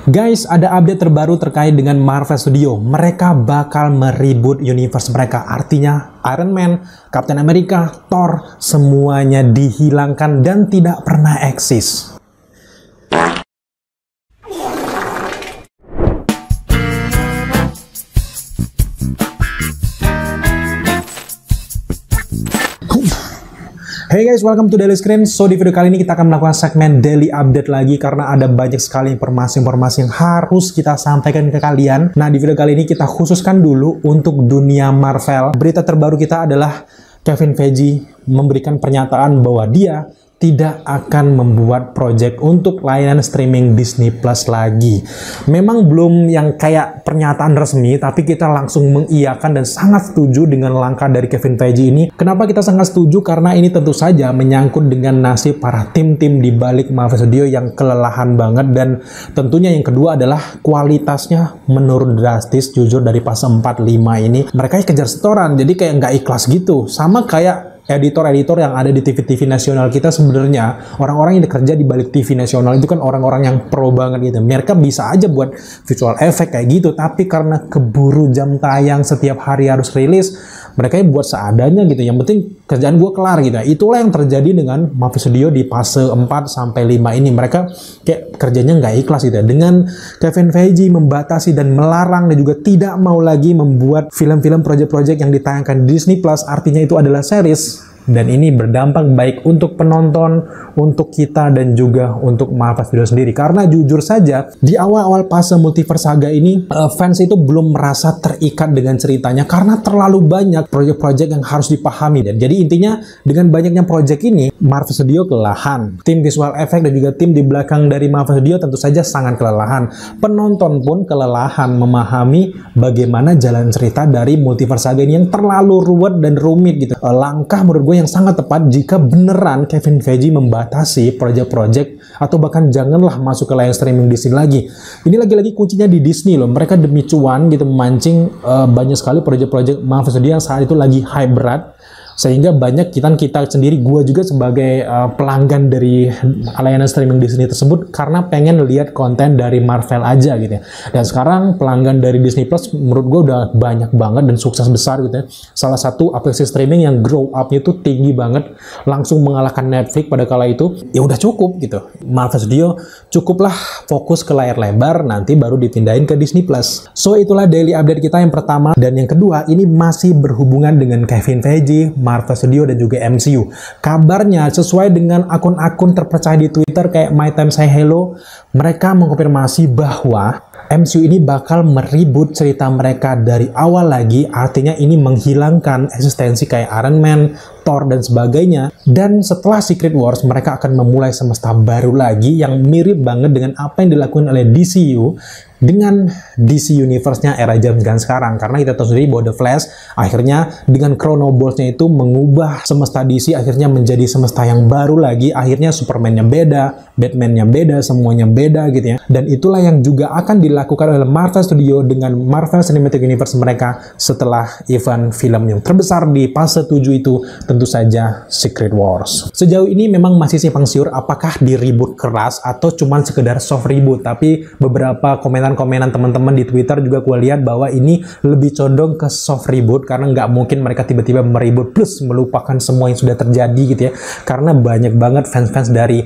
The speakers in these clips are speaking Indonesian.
Guys, ada update terbaru terkait dengan Marvel Studio. Mereka bakal mereboot universe mereka. Artinya Iron Man, Captain America, Thor, semuanya dihilangkan dan tidak pernah eksis. Hey guys, welcome to Daily Screen. So di video kali ini kita akan melakukan segmen daily update lagi karena ada banyak sekali informasi-informasi yang harus kita sampaikan ke kalian. Nah, di video kali ini kita khususkan dulu untuk dunia Marvel. Berita terbaru kita adalah Kevin Feige memberikan pernyataan bahwa dia tidak akan membuat project untuk layanan streaming Disney Plus lagi. Memang belum yang kayak pernyataan resmi, tapi kita langsung mengiyakan dan sangat setuju dengan langkah dari Kevin Feige ini. Kenapa kita sangat setuju? Karena ini tentu saja menyangkut dengan nasib para tim-tim di balik Marvel Studio yang kelelahan banget, dan tentunya yang kedua adalah kualitasnya menurun drastis. Jujur dari fase 4-5 ini mereka kejar setoran, jadi kayak nggak ikhlas gitu. Sama kayak editor-editor yang ada di TV-TV nasional kita. Sebenarnya orang-orang yang bekerja di balik TV nasional itu kan orang-orang yang pro banget gitu. Mereka bisa aja buat visual effect kayak gitu, tapi karena keburu jam tayang setiap hari harus rilis, mereka buat seadanya gitu. Yang penting kerjaan gue kelar gitu. Itulah yang terjadi dengan Marvel Studio di fase 4-5 ini. Mereka kayak kerjanya nggak ikhlas gitu. Dengan Kevin Feige membatasi dan melarang dan juga tidak mau lagi membuat film-film project-project yang ditayangkan di Disney Plus, artinya itu adalah series. Dan ini berdampak baik untuk penonton, untuk kita, dan juga untuk Marvel Studio sendiri. Karena jujur saja, di awal-awal fase Multiverse Saga ini, fans itu belum merasa terikat dengan ceritanya karena terlalu banyak proyek-proyek yang harus dipahami. Dan jadi intinya, dengan banyaknya proyek ini, Marvel Studio kelelahan. Tim visual effect dan juga tim di belakang dari Marvel Studio tentu saja sangat kelelahan. Penonton pun kelelahan memahami bagaimana jalan cerita dari Multiverse Saga ini yang terlalu ruwet dan rumit gitu. Langkah menurut gue yang sangat tepat jika beneran Kevin Feige membatasi project-project atau bahkan janganlah masuk ke layar streaming Disney lagi. Ini lagi-lagi kuncinya di Disney loh. Mereka demi cuan gitu memancing banyak sekali project-project Marvel Studio yang saat itu lagi hype berat. Sehingga banyak kita sendiri, gue juga sebagai pelanggan dari layanan streaming Disney tersebut karena pengen lihat konten dari Marvel aja gitu ya. Dan sekarang pelanggan dari Disney Plus menurut gue udah banyak banget dan sukses besar gitu ya. Salah satu aplikasi streaming yang grow up-nya itu tinggi banget, langsung mengalahkan Netflix pada kala itu. Ya udah cukup gitu. Marvel Studio cukuplah fokus ke layar lebar, nanti baru dipindahin ke Disney Plus. So itulah daily update kita yang pertama. Dan yang kedua, ini masih berhubungan dengan Kevin Feige, Marvel Studio, dan juga MCU. Kabarnya sesuai dengan akun-akun terpercaya di Twitter kayak My Time Say Hello, mereka mengkonfirmasi bahwa MCU ini bakal mereboot cerita mereka dari awal lagi. Artinya ini menghilangkan eksistensi kayak Iron Man, Thor, dan sebagainya. Dan setelah Secret Wars, mereka akan memulai semesta baru lagi yang mirip banget dengan apa yang dilakukan oleh DCU dengan DC Universe-nya era James Gunn sekarang. Karena kita tahu sendiri bahwa The Flash akhirnya dengan Chronobolts-nya itu mengubah semesta DC akhirnya menjadi semesta yang baru lagi. Akhirnya Superman-nya beda, Batman-nya beda, semuanya beda gitu ya. Dan itulah yang juga akan dilakukan oleh Marvel Studio dengan Marvel Cinematic Universe mereka setelah event film yang terbesar di fase 7 itu, tentu saja Secret Wars. Sejauh ini memang masih simpang siur apakah di reboot keras atau cuman sekedar soft reboot. Tapi beberapa komentar teman-teman di Twitter juga gue lihat bahwa ini lebih condong ke soft reboot, karena nggak mungkin mereka tiba-tiba mereboot plus melupakan semua yang sudah terjadi gitu ya. Karena banyak banget fans-fans dari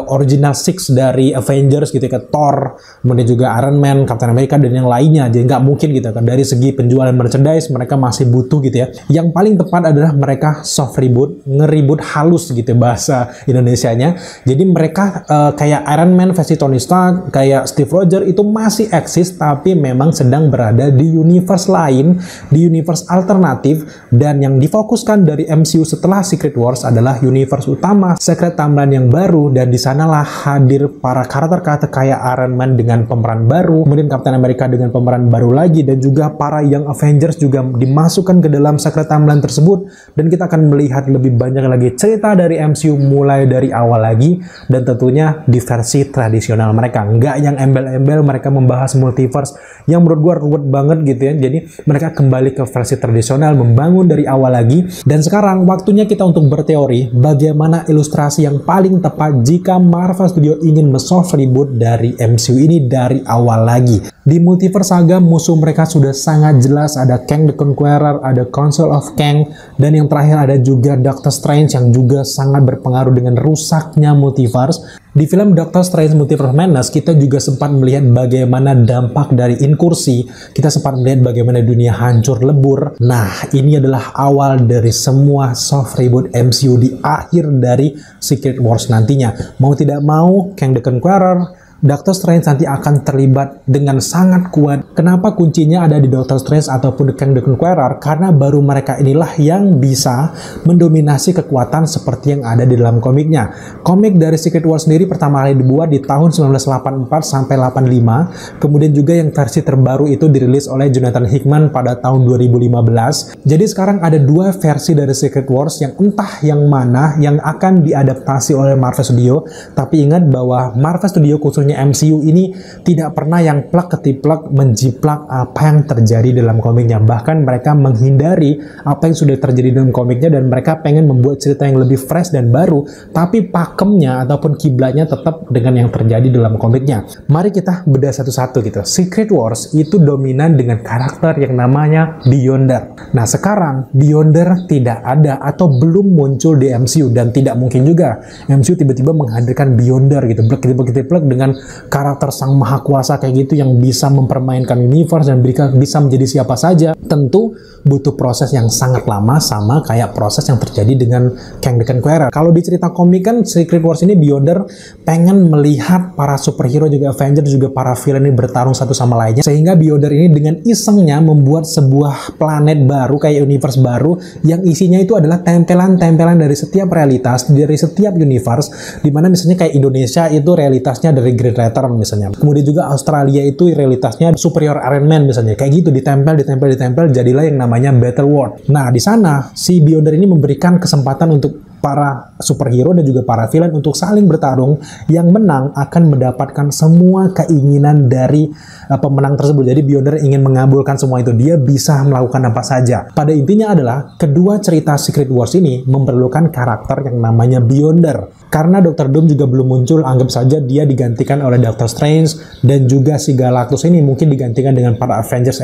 original six dari Avengers gitu ya, ke Thor, kemudian juga Iron Man, Captain America, dan yang lainnya. Jadi nggak mungkin gitu kan. Dari segi penjualan merchandise mereka masih butuh gitu ya. Yang paling tepat adalah mereka soft reboot, nge-reboot halus gitu bahasa Indonesianya. Jadi mereka kayak Iron Man versi Tony Stark, kayak Steve Rogers itu masih eksis, tapi memang sedang berada di universe lain, di universe alternatif. Dan yang difokuskan dari MCU setelah Secret Wars adalah universe utama, Secret Timeline yang baru. Dan di sanalah hadir para karakter-karakter kayak Iron Man dengan pemeran baru, kemudian Captain America dengan pemeran baru lagi, dan juga para Young Avengers juga dimasukkan ke dalam Secret Timeline tersebut. Dan kita akan melihat lebih banyak lagi cerita dari MCU mulai dari awal lagi, dan tentunya di versi tradisional mereka, nggak yang embel-embel mereka membahas multiverse yang menurut gua ruwet banget gitu ya. Jadi mereka kembali ke versi tradisional, membangun dari awal lagi. Dan sekarang waktunya kita untuk berteori bagaimana ilustrasi yang paling tepat jika Marvel Studio ingin me-soft reboot dari MCU ini dari awal lagi. Di Multiverse Saga musuh mereka sudah sangat jelas, ada Kang the Conqueror, ada Council of Kang, dan yang terakhir ada juga Doctor Strange yang juga sangat berpengaruh dengan rusaknya multiverse. Di film Doctor Strange Multiverse Madness, kita juga sempat melihat bagaimana dampak dari inkursi, kita sempat melihat bagaimana dunia hancur lebur. Nah, ini adalah awal dari semua soft reboot MCU di akhir dari Secret Wars nantinya. Mau tidak mau, Kang the Conqueror, Doctor Strange nanti akan terlibat dengan sangat kuat. Kenapa kuncinya ada di Doctor Strange ataupun Kang the Conqueror? Karena baru mereka inilah yang bisa mendominasi kekuatan seperti yang ada di dalam komiknya. Komik dari Secret Wars sendiri pertama kali dibuat di tahun 1984 sampai 85. Kemudian juga yang versi terbaru itu dirilis oleh Jonathan Hickman pada tahun 2015. Jadi sekarang ada dua versi dari Secret Wars yang entah yang mana yang akan diadaptasi oleh Marvel Studio. Tapi ingat bahwa Marvel Studio khususnya MCU ini tidak pernah yang plak ketiplak menjiplak apa yang terjadi dalam komiknya. Bahkan mereka menghindari apa yang sudah terjadi dalam komiknya dan mereka pengen membuat cerita yang lebih fresh dan baru, tapi pakemnya ataupun kiblatnya tetap dengan yang terjadi dalam komiknya. Mari kita bedah satu-satu gitu. Secret Wars itu dominan dengan karakter yang namanya Beyonder. Nah, sekarang Beyonder tidak ada atau belum muncul di MCU, dan tidak mungkin juga MCU tiba-tiba menghadirkan Beyonder gitu, plek dengan karakter sang maha kuasa kayak gitu yang bisa mempermainkan universe dan bisa menjadi siapa saja. Tentu butuh proses yang sangat lama, sama kayak proses yang terjadi dengan Kang the Conqueror. Kalau di cerita komik kan Secret Wars ini Beyonder pengen melihat para superhero juga Avengers juga para villain ini bertarung satu sama lainnya, sehingga Beyonder ini dengan isengnya membuat sebuah planet baru kayak universe baru yang isinya itu adalah tempelan-tempelan dari setiap realitas, dari setiap universe, dimana misalnya kayak Indonesia itu realitasnya dari Green Lantern misalnya. Kemudian juga Australia itu realitasnya Superior Iron Man misalnya. Kayak gitu ditempel jadilah yang namanya Battle World. Nah, di sana si Beyonder ini memberikan kesempatan untuk para superhero dan juga para villain untuk saling bertarung. Yang menang akan mendapatkan semua keinginan dari pemenang tersebut. Jadi Beyonder ingin mengabulkan semua itu. Dia bisa melakukan apa saja. Pada intinya adalah kedua cerita Secret Wars ini memerlukan karakter yang namanya Beyonder. Karena Dr. Doom juga belum muncul, anggap saja dia digantikan oleh Doctor Strange, dan juga si Galactus ini mungkin digantikan dengan para Avengers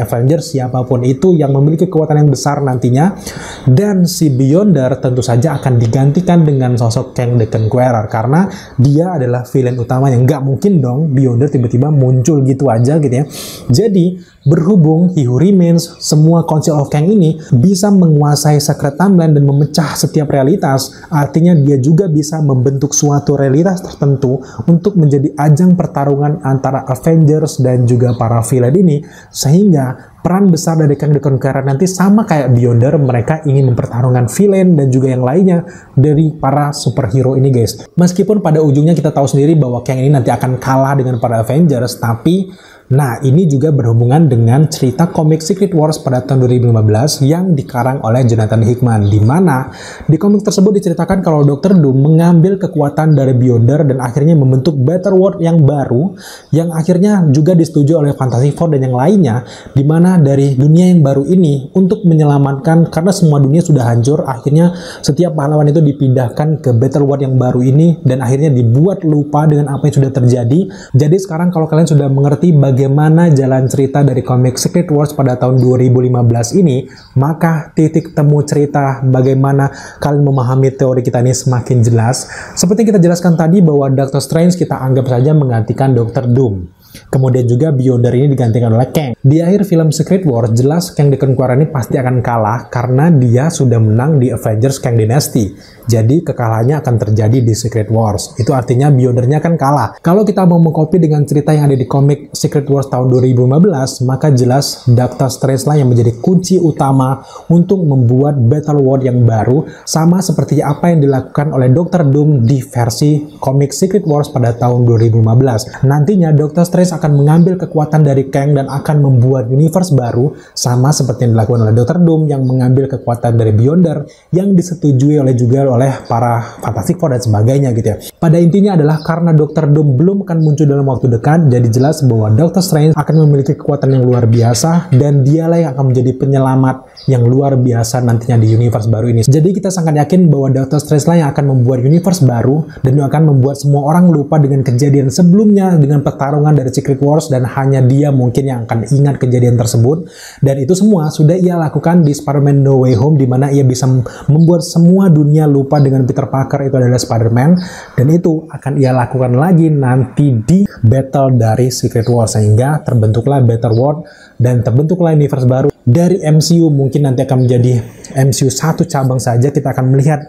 siapapun itu yang memiliki kekuatan yang besar nantinya. Dan si Beyonder tentu saja akan digantikan dengan sosok Kang the Conqueror karena dia adalah villain utamanya. Nggak mungkin dong Beyonder tiba-tiba muncul gitu aja gitu ya. Jadi berhubung He Who Remains, semua Council of Kang ini bisa menguasai Secret Timeline dan memecah setiap realitas, artinya dia juga bisa membentuk suatu realitas tertentu untuk menjadi ajang pertarungan antara Avengers dan juga para villain ini, sehingga peran besar dari Kang the Conqueror nanti sama kayak Beyonder, mereka ingin mempertarungkan villain dan juga yang lainnya dari para superhero ini guys. Meskipun pada ujungnya kita tahu sendiri bahwa Kang ini nanti akan kalah dengan para Avengers, tapi nah, ini juga berhubungan dengan cerita komik Secret Wars pada tahun 2015 yang dikarang oleh Jonathan Hickman, di mana di komik tersebut diceritakan kalau Dr. Doom mengambil kekuatan dari Beyonder dan akhirnya membentuk Battle World yang baru, yang akhirnya juga disetujui oleh Fantastic Four dan yang lainnya, di mana dari dunia yang baru ini untuk menyelamatkan, karena semua dunia sudah hancur, akhirnya setiap pahlawan itu dipindahkan ke Battle World yang baru ini dan akhirnya dibuat lupa dengan apa yang sudah terjadi. Jadi sekarang kalau kalian sudah mengerti bagaimana jalan cerita dari komik Secret Wars pada tahun 2015 ini, maka titik temu cerita bagaimana kalian memahami teori kita ini semakin jelas. Seperti yang kita jelaskan tadi bahwa Doctor Strange kita anggap saja menggantikan Dr. Doom. Kemudian juga Beyonder ini digantikan oleh Kang. Di akhir film Secret Wars, jelas Kang the Conqueror ini pasti akan kalah karena dia sudah menang di Avengers Kang Dynasty. Jadi kekalahannya akan terjadi di Secret Wars. Itu artinya Beyondernya akan kalah. Kalau kita mau mengcopy dengan cerita yang ada di komik Secret Wars tahun 2015, maka jelas Doctor Strange lah yang menjadi kunci utama untuk membuat Battle World yang baru, sama seperti apa yang dilakukan oleh Dr. Doom di versi komik Secret Wars pada tahun 2015. Nantinya Doctor Strange Strange akan mengambil kekuatan dari Kang dan akan membuat universe baru, sama seperti yang dilakukan oleh Dr. Doom yang mengambil kekuatan dari Beyonder yang disetujui juga oleh para Fantastic Four dan sebagainya gitu ya. Pada intinya adalah karena Dr. Doom belum akan muncul dalam waktu dekat, jadi jelas bahwa Doctor Strange akan memiliki kekuatan yang luar biasa dan dialah yang akan menjadi penyelamat yang luar biasa nantinya di universe baru ini. Jadi kita sangat yakin bahwa Doctor Strange lah yang akan membuat universe baru dan akan membuat semua orang lupa dengan kejadian sebelumnya, dengan pertarungan dari Secret Wars, dan hanya dia mungkin yang akan ingat kejadian tersebut. Dan itu semua sudah ia lakukan di Spider-Man No Way Home, di mana ia bisa membuat semua dunia lupa dengan Peter Parker itu adalah Spider-Man, dan itu akan ia lakukan lagi nanti di battle dari Secret Wars, sehingga terbentuklah Battle World dan terbentuklah universe baru dari MCU. Mungkin nanti akan menjadi MCU satu cabang saja, kita akan melihat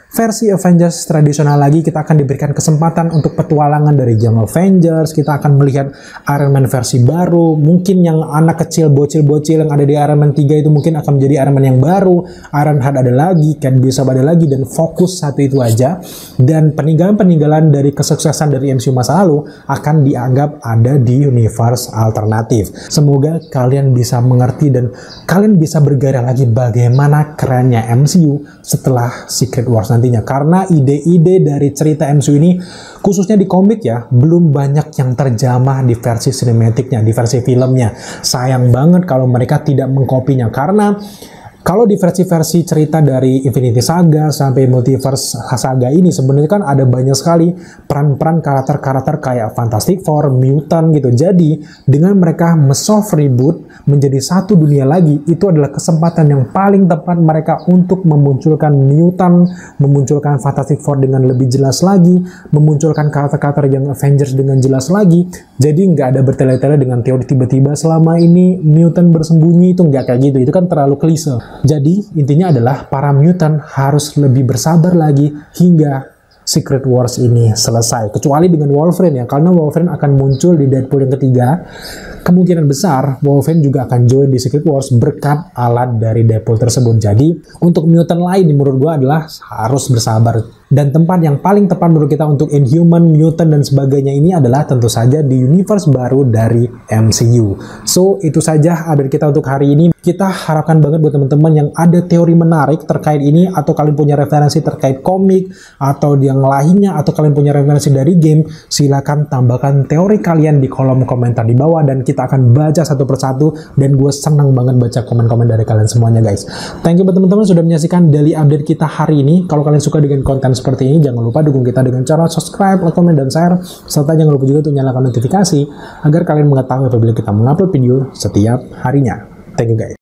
versi Avengers tradisional lagi, kita akan diberikan kesempatan untuk petualangan dari Young Avengers, kita akan melihat Iron Man versi baru, mungkin yang anak kecil, bocil-bocil yang ada di Iron Man 3 itu mungkin akan menjadi Iron Man yang baru, Ironheart ada lagi, Kate Bishop ada lagi, dan fokus satu itu aja, dan peninggalan-peninggalan dari kesuksesan dari MCU masa lalu akan dianggap ada di universe alternatif. Semoga kalian bisa mengerti dan kalian bisa bergairah lagi bagaimana kerennya MCU setelah Secret Wars nantinya, karena ide-ide dari cerita MCU ini khususnya di komik ya belum banyak yang terjamah di versi sinematiknya, di versi filmnya. Sayang banget kalau mereka tidak mengkopinya, karena kalau di versi-versi cerita dari Infinity Saga sampai Multiverse Saga ini sebenarnya kan ada banyak sekali peran-peran karakter-karakter kayak Fantastic Four, Mutant gitu. Jadi dengan mereka soft reboot menjadi satu dunia lagi, itu adalah kesempatan yang paling tepat mereka untuk memunculkan Mutant, memunculkan Fantastic Four dengan lebih jelas lagi, memunculkan karakter-karakter yang Avengers dengan jelas lagi. Jadi nggak ada bertele-tele dengan teori tiba-tiba selama ini Mutant bersembunyi, itu nggak kayak gitu, itu kan terlalu klise. Jadi intinya adalah para mutant harus lebih bersabar lagi hingga Secret Wars ini selesai. Kecuali dengan Wolverine ya, karena Wolverine akan muncul di Deadpool yang ketiga. Kemungkinan besar Wolverine juga akan join di Secret Wars berkat alat dari Deadpool tersebut. Jadi untuk mutant lain menurut gue adalah harus bersabar. Dan tempat yang paling tepat menurut kita untuk Inhuman, Mutant, dan sebagainya ini adalah tentu saja di universe baru dari MCU. So, itu saja update kita untuk hari ini. Kita harapkan banget buat teman-teman yang ada teori menarik terkait ini, atau kalian punya referensi terkait komik, atau yang lainnya, atau kalian punya referensi dari game, silakan tambahkan teori kalian di kolom komentar di bawah, dan kita akan baca satu persatu, dan gue senang banget baca komen-komen dari kalian semuanya guys. Thank you buat teman-teman sudah menyaksikan daily update kita hari ini. Kalau kalian suka dengan konten seperti ini, jangan lupa dukung kita dengan cara subscribe, like, komen, dan share, serta jangan lupa juga untuk nyalakan notifikasi agar kalian mengetahui apabila kita mengupload video setiap harinya. Thank you guys.